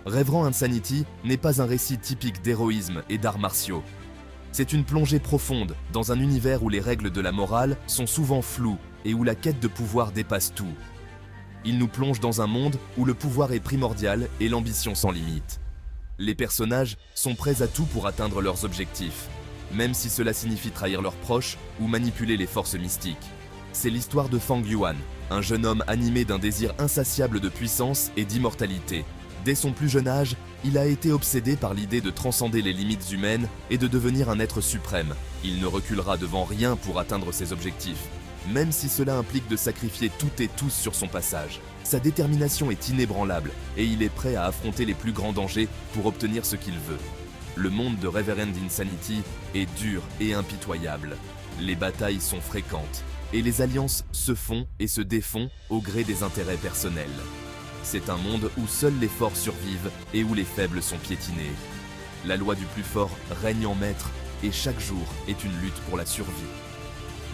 Revenant Insanity n'est pas un récit typique d'héroïsme et d'arts martiaux. C'est une plongée profonde dans un univers où les règles de la morale sont souvent floues et où la quête de pouvoir dépasse tout. Il nous plonge dans un monde où le pouvoir est primordial et l'ambition sans limite. Les personnages sont prêts à tout pour atteindre leurs objectifs, même si cela signifie trahir leurs proches ou manipuler les forces mystiques. C'est l'histoire de Fang Yuan, un jeune homme animé d'un désir insatiable de puissance et d'immortalité. Dès son plus jeune âge, il a été obsédé par l'idée de transcender les limites humaines et de devenir un être suprême. Il ne reculera devant rien pour atteindre ses objectifs, même si cela implique de sacrifier toutes et tous sur son passage. Sa détermination est inébranlable et il est prêt à affronter les plus grands dangers pour obtenir ce qu'il veut. Le monde de Revenant Insanity est dur et impitoyable. Les batailles sont fréquentes et les alliances se font et se défont au gré des intérêts personnels. C'est un monde où seuls les forts survivent et où les faibles sont piétinés. La loi du plus fort règne en maître et chaque jour est une lutte pour la survie.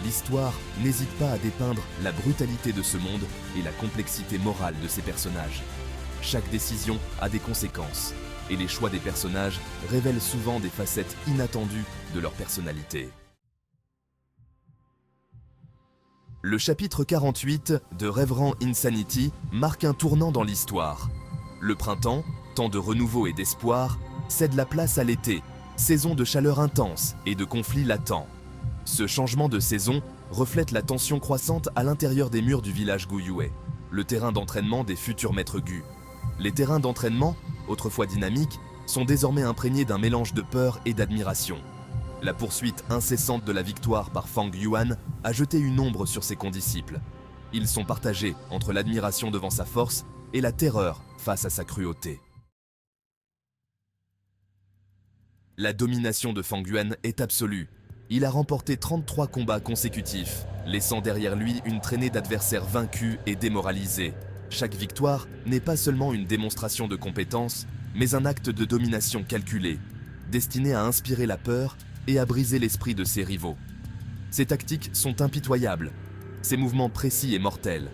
L'histoire n'hésite pas à dépeindre la brutalité de ce monde et la complexité morale de ses personnages. Chaque décision a des conséquences et les choix des personnages révèlent souvent des facettes inattendues de leur personnalité. Le chapitre 48 de Revenant Insanity marque un tournant dans l'histoire. Le printemps, temps de renouveau et d'espoir, cède la place à l'été, saison de chaleur intense et de conflits latents. Ce changement de saison reflète la tension croissante à l'intérieur des murs du village Guyue, le terrain d'entraînement des futurs maîtres Gu. Les terrains d'entraînement, autrefois dynamiques, sont désormais imprégnés d'un mélange de peur et d'admiration. La poursuite incessante de la victoire par Fang Yuan a jeté une ombre sur ses condisciples. Ils sont partagés entre l'admiration devant sa force et la terreur face à sa cruauté. La domination de Fang Yuan est absolue. Il a remporté 33 combats consécutifs, laissant derrière lui une traînée d'adversaires vaincus et démoralisés. Chaque victoire n'est pas seulement une démonstration de compétence, mais un acte de domination calculé, destiné à inspirer la peur et à briser l'esprit de ses rivaux. Ses tactiques sont impitoyables, ses mouvements précis et mortels.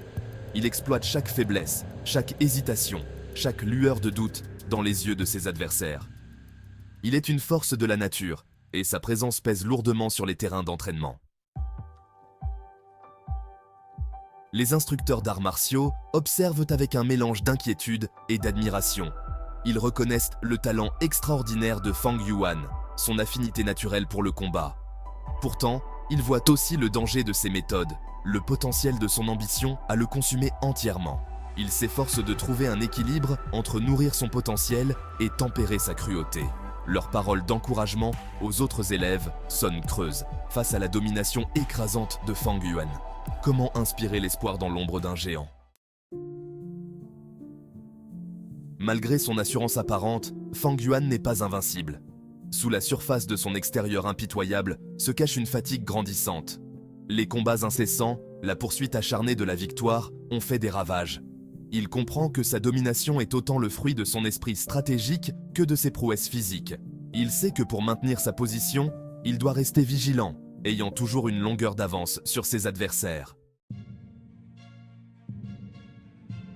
Il exploite chaque faiblesse, chaque hésitation, chaque lueur de doute dans les yeux de ses adversaires. Il est une force de la nature, et sa présence pèse lourdement sur les terrains d'entraînement. Les instructeurs d'arts martiaux observent avec un mélange d'inquiétude et d'admiration. Ils reconnaissent le talent extraordinaire de Fang Yuan, son affinité naturelle pour le combat. Pourtant, ils voient aussi le danger de ses méthodes, le potentiel de son ambition à le consumer entièrement. Il s'efforce de trouver un équilibre entre nourrir son potentiel et tempérer sa cruauté. Leurs paroles d'encouragement aux autres élèves sonnent creuses face à la domination écrasante de Fang Yuan. Comment inspirer l'espoir dans l'ombre d'un géant? Malgré son assurance apparente, Fang Yuan n'est pas invincible. Sous la surface de son extérieur impitoyable se cache une fatigue grandissante. Les combats incessants, la poursuite acharnée de la victoire ont fait des ravages. Il comprend que sa domination est autant le fruit de son esprit stratégique que de ses prouesses physiques. Il sait que pour maintenir sa position, il doit rester vigilant, ayant toujours une longueur d'avance sur ses adversaires.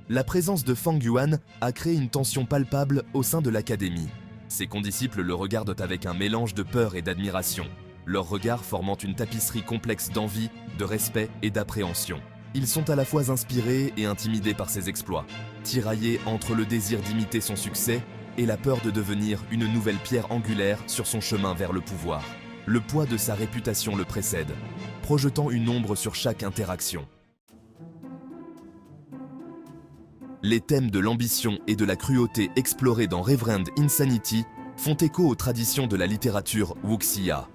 La présence de Fang Yuan a créé une tension palpable au sein de l'académie. Ses condisciples le regardent avec un mélange de peur et d'admiration, leurs regards formant une tapisserie complexe d'envie, de respect et d'appréhension. Ils sont à la fois inspirés et intimidés par ses exploits, tiraillés entre le désir d'imiter son succès et la peur de devenir une nouvelle pierre angulaire sur son chemin vers le pouvoir. Le poids de sa réputation le précède, projetant une ombre sur chaque interaction. Les thèmes de l'ambition et de la cruauté explorés dans Revenant Insanity font écho aux traditions de la littérature wuxia.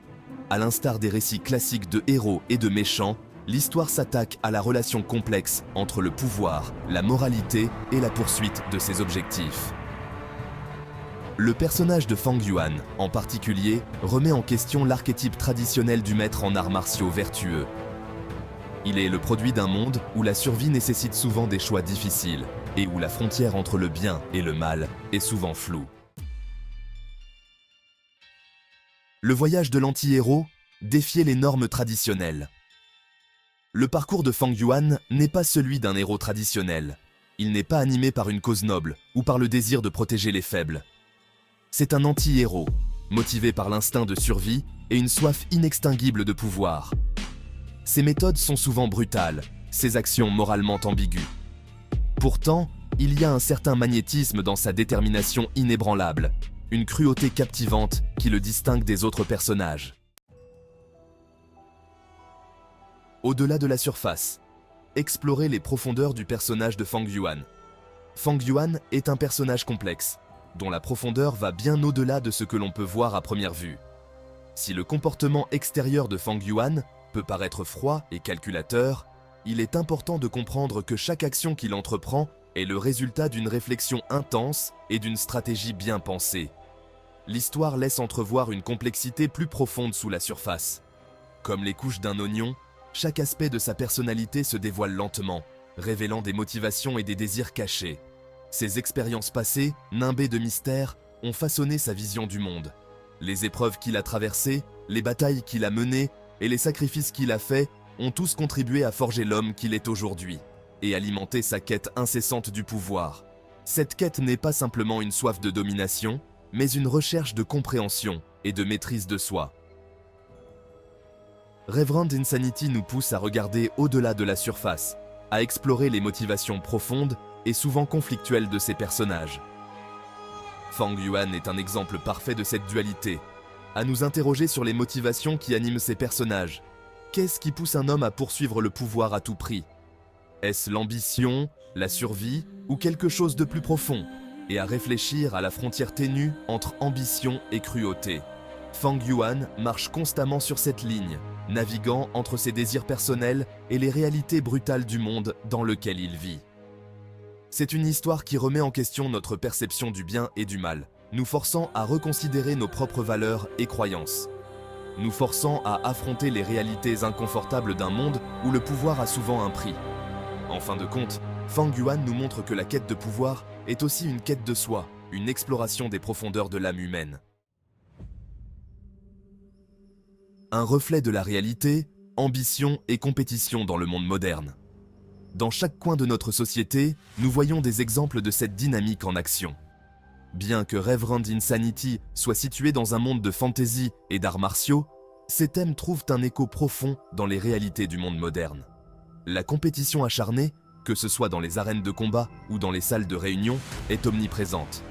À l'instar des récits classiques de héros et de méchants, l'histoire s'attaque à la relation complexe entre le pouvoir, la moralité et la poursuite de ses objectifs. Le personnage de Fang Yuan, en particulier, remet en question l'archétype traditionnel du maître en arts martiaux vertueux. Il est le produit d'un monde où la survie nécessite souvent des choix difficiles et où la frontière entre le bien et le mal est souvent floue. Le voyage de l'anti-héros défiait les normes traditionnelles. Le parcours de Fang Yuan n'est pas celui d'un héros traditionnel. Il n'est pas animé par une cause noble ou par le désir de protéger les faibles. C'est un anti-héros, motivé par l'instinct de survie et une soif inextinguible de pouvoir. Ses méthodes sont souvent brutales, ses actions moralement ambiguës. Pourtant, il y a un certain magnétisme dans sa détermination inébranlable, une cruauté captivante qui le distingue des autres personnages. Au-delà de la surface, explorez les profondeurs du personnage de Fang Yuan. Fang Yuan est un personnage complexe, dont la profondeur va bien au-delà de ce que l'on peut voir à première vue. Si le comportement extérieur de Fang Yuan peut paraître froid et calculateur, il est important de comprendre que chaque action qu'il entreprend est le résultat d'une réflexion intense et d'une stratégie bien pensée. L'histoire laisse entrevoir une complexité plus profonde sous la surface. Comme les couches d'un oignon, chaque aspect de sa personnalité se dévoile lentement, révélant des motivations et des désirs cachés. Ses expériences passées, nimbées de mystères, ont façonné sa vision du monde. Les épreuves qu'il a traversées, les batailles qu'il a menées et les sacrifices qu'il a faits ont tous contribué à forger l'homme qu'il est aujourd'hui et alimenter sa quête incessante du pouvoir. Cette quête n'est pas simplement une soif de domination, mais une recherche de compréhension et de maîtrise de soi. Reverend Insanity nous pousse à regarder au-delà de la surface, à explorer les motivations profondes et souvent conflictuelles de ses personnages. Fang Yuan est un exemple parfait de cette dualité, à nous interroger sur les motivations qui animent ses personnages. Qu'est-ce qui pousse un homme à poursuivre le pouvoir à tout prix? Est-ce l'ambition, la survie ou quelque chose de plus profond? Et à réfléchir à la frontière ténue entre ambition et cruauté. Fang Yuan marche constamment sur cette ligne, naviguant entre ses désirs personnels et les réalités brutales du monde dans lequel il vit. C'est une histoire qui remet en question notre perception du bien et du mal, nous forçant à reconsidérer nos propres valeurs et croyances, nous forçant à affronter les réalités inconfortables d'un monde où le pouvoir a souvent un prix. En fin de compte, Fang Yuan nous montre que la quête de pouvoir est aussi une quête de soi, une exploration des profondeurs de l'âme humaine. Un reflet de la réalité, ambition et compétition dans le monde moderne. Dans chaque coin de notre société, nous voyons des exemples de cette dynamique en action. Bien que Reverend Insanity soit situé dans un monde de fantasy et d'arts martiaux, ces thèmes trouvent un écho profond dans les réalités du monde moderne. La compétition acharnée, que ce soit dans les arènes de combat ou dans les salles de réunion, est omniprésente.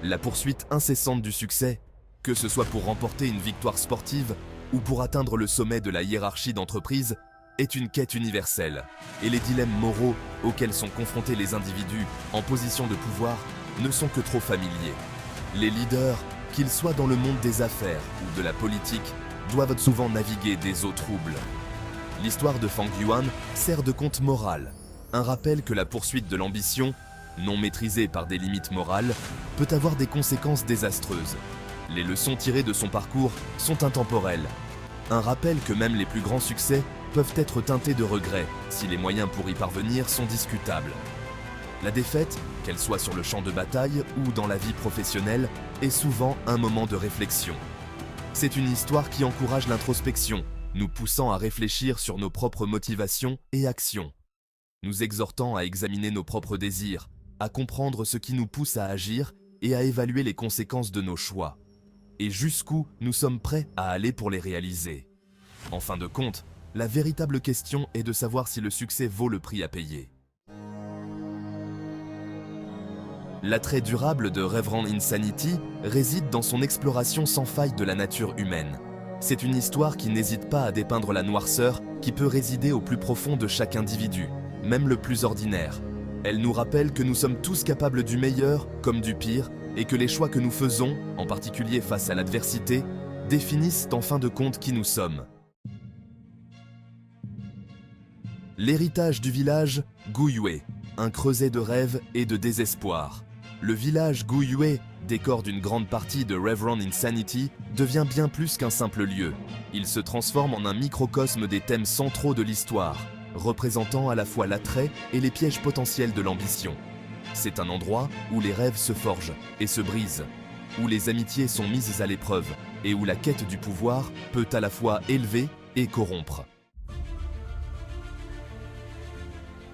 La poursuite incessante du succès, que ce soit pour remporter une victoire sportive ou pour atteindre le sommet de la hiérarchie d'entreprise, est une quête universelle, et les dilemmes moraux auxquels sont confrontés les individus en position de pouvoir ne sont que trop familiers. Les leaders, qu'ils soient dans le monde des affaires ou de la politique, doivent souvent naviguer des eaux troubles. L'histoire de Fang Yuan sert de conte moral, un rappel que la poursuite de l'ambition, non maîtrisée par des limites morales, peut avoir des conséquences désastreuses. Les leçons tirées de son parcours sont intemporelles. Un rappel que même les plus grands succès peuvent être teintés de regrets si les moyens pour y parvenir sont discutables. La défaite, qu'elle soit sur le champ de bataille ou dans la vie professionnelle, est souvent un moment de réflexion. C'est une histoire qui encourage l'introspection, nous poussant à réfléchir sur nos propres motivations et actions, nous exhortant à examiner nos propres désirs, à comprendre ce qui nous pousse à agir et à évaluer les conséquences de nos choix, et jusqu'où nous sommes prêts à aller pour les réaliser. En fin de compte, la véritable question est de savoir si le succès vaut le prix à payer. L'attrait durable de Reverend Insanity réside dans son exploration sans faille de la nature humaine. C'est une histoire qui n'hésite pas à dépeindre la noirceur qui peut résider au plus profond de chaque individu, même le plus ordinaire. Elle nous rappelle que nous sommes tous capables du meilleur comme du pire et que les choix que nous faisons, en particulier face à l'adversité, définissent en fin de compte qui nous sommes. L'héritage du village Guiyue, un creuset de rêves et de désespoir. Le village Guiyue, décor d'une grande partie de Reverend Insanity, devient bien plus qu'un simple lieu. Il se transforme en un microcosme des thèmes centraux de l'histoire, représentant à la fois l'attrait et les pièges potentiels de l'ambition. C'est un endroit où les rêves se forgent et se brisent, où les amitiés sont mises à l'épreuve et où la quête du pouvoir peut à la fois élever et corrompre.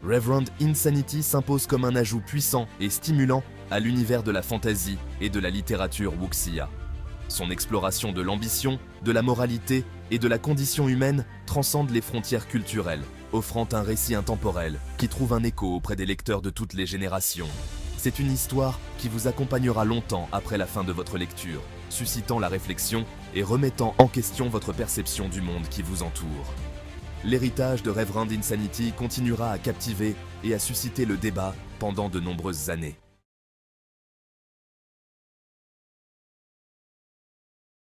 Reverend Insanity s'impose comme un ajout puissant et stimulant à l'univers de la fantasy et de la littérature wuxia. Son exploration de l'ambition, de la moralité et de la condition humaine transcende les frontières culturelles, offrant un récit intemporel qui trouve un écho auprès des lecteurs de toutes les générations. C'est une histoire qui vous accompagnera longtemps après la fin de votre lecture, suscitant la réflexion et remettant en question votre perception du monde qui vous entoure. L'héritage de Reverend Insanity continuera à captiver et à susciter le débat pendant de nombreuses années.